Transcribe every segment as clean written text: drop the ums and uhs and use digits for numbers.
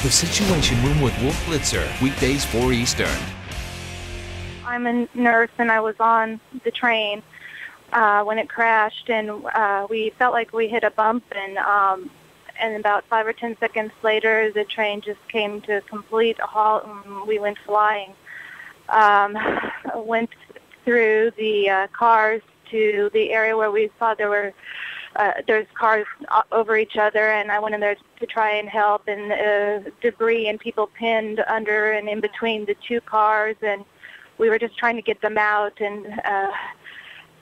The Situation Room with Wolf Blitzer, weekdays 4 Eastern. I'm a nurse, and I was on the train when it crashed, and we felt like we hit a bump, and about 5 or 10 seconds later, the train just came to a complete halt, and we went flying. Went through the cars to the area where we saw there's cars over each other, and I went in there to try and help, and debris and people pinned under and in between the two cars, and we were just trying to get them out and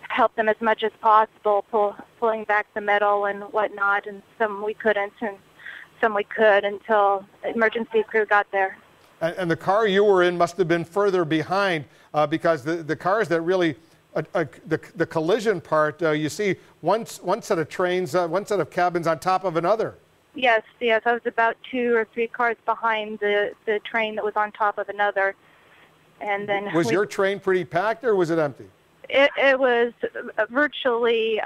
help them as much as possible, pulling back the metal and whatnot, and some we couldn't, and some we could until the emergency crew got there. And the car you were in must have been further behind because the cars that really, the collision part, you see one set of trains, one set of cabins on top of another. Yes, I was about 2 or 3 cars behind the train that was on top of another. And then was your train pretty packed or was it empty? It was virtually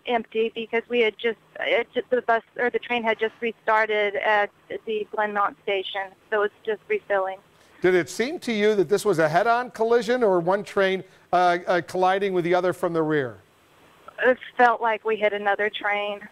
empty because we had the train had just restarted at the Glenmont station, so it's just refilling. Did it seem to you that this was a head-on collision or one train colliding with the other from the rear? It felt like we hit another train.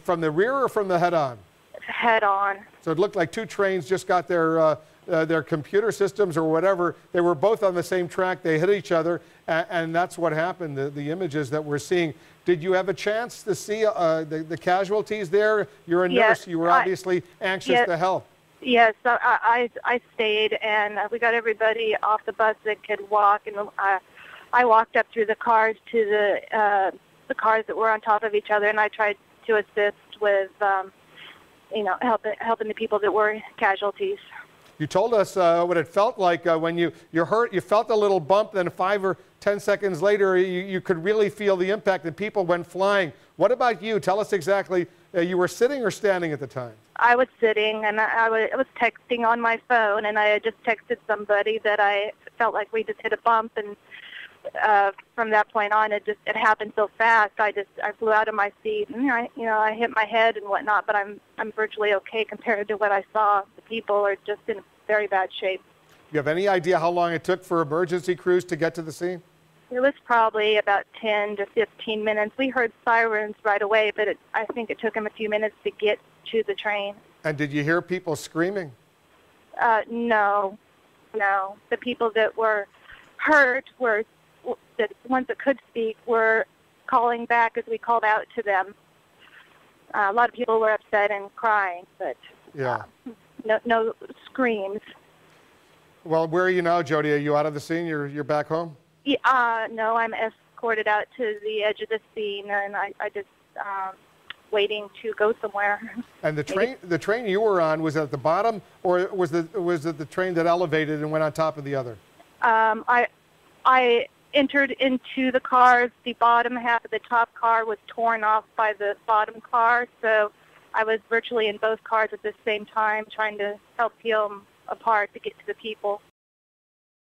From the rear or from the head-on? Head-on. So it looked like 2 trains just got their computer systems or whatever. They were both on the same track. They hit each other, and that's what happened, the images that we're seeing. Did you have a chance to see the casualties there? You're a nurse. You were obviously anxious to help. Yes, I stayed, and we got everybody off the bus that could walk, and I walked up through the cars to the cars that were on top of each other, and I tried to assist with, helping the people that were casualties. You told us what it felt like when you're hurt. You felt a little bump, then 5 or 10 seconds later, you could really feel the impact, and people went flying. What about you? Tell us exactly. You were sitting or standing at the time? I was sitting, and I was texting on my phone, and I had just texted somebody that I felt like we just hit a bump, and from that point on, it happened so fast. I flew out of my seat, and I hit my head and whatnot. But I'm virtually okay compared to what I saw. The people are just in very bad shape. You have any idea how long it took for emergency crews to get to the scene? It was probably about 10 to 15 minutes. We heard sirens right away, but I think it took them a few minutes to get to the train. And did you hear people screaming? No. The people that were hurt were the ones that could speak were calling back as we called out to them. A lot of people were upset and crying, but no screams. Well, where are you now, Jody? Are you out of the scene? You're back home? Yeah, no, I'm escorted out to the edge of the scene, and I just waiting to go somewhere. And the train you were on, was it at the bottom, or was it the train that elevated and went on top of the other? I entered into the cars. The bottom half of the top car was torn off by the bottom car, so I was virtually in both cars at the same time trying to help peel them apart to get to the people.